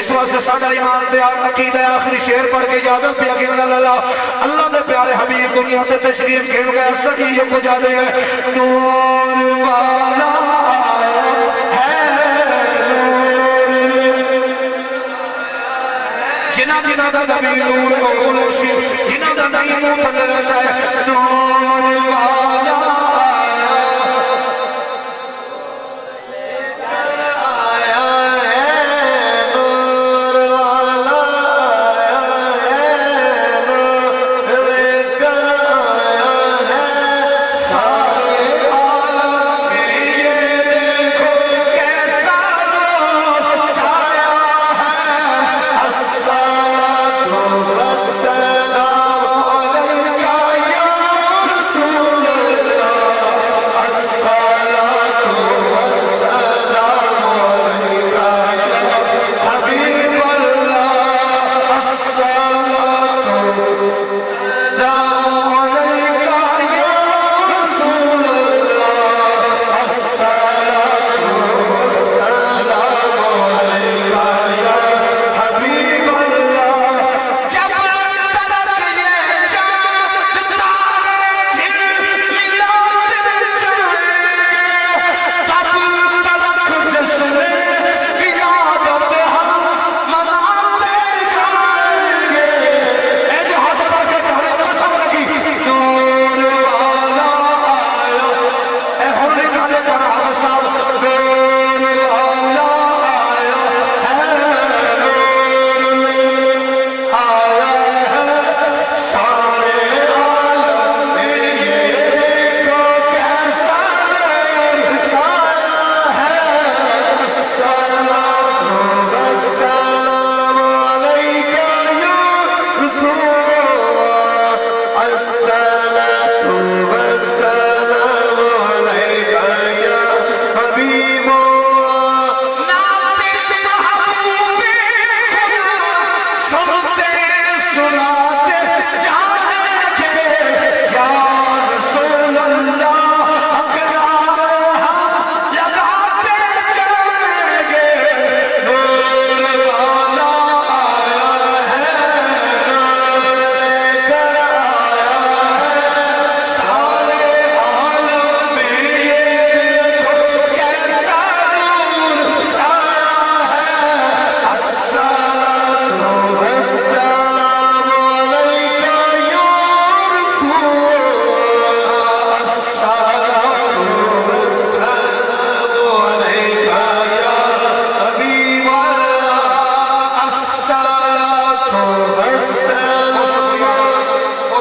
اس واسطے ساڈا ایمان دے عقیدہ آخری شعر پڑھ کے اجازت پیا کہ اللہ دے پیارے حبیب دنیا تے تشریف کھیل گئے سچی کو جانے ہیں نور والا ہے جنہ دا نبی نور اولوشی جنہ دا نبی منہ تندرس ہے نور والا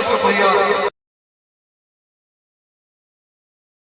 شکریہ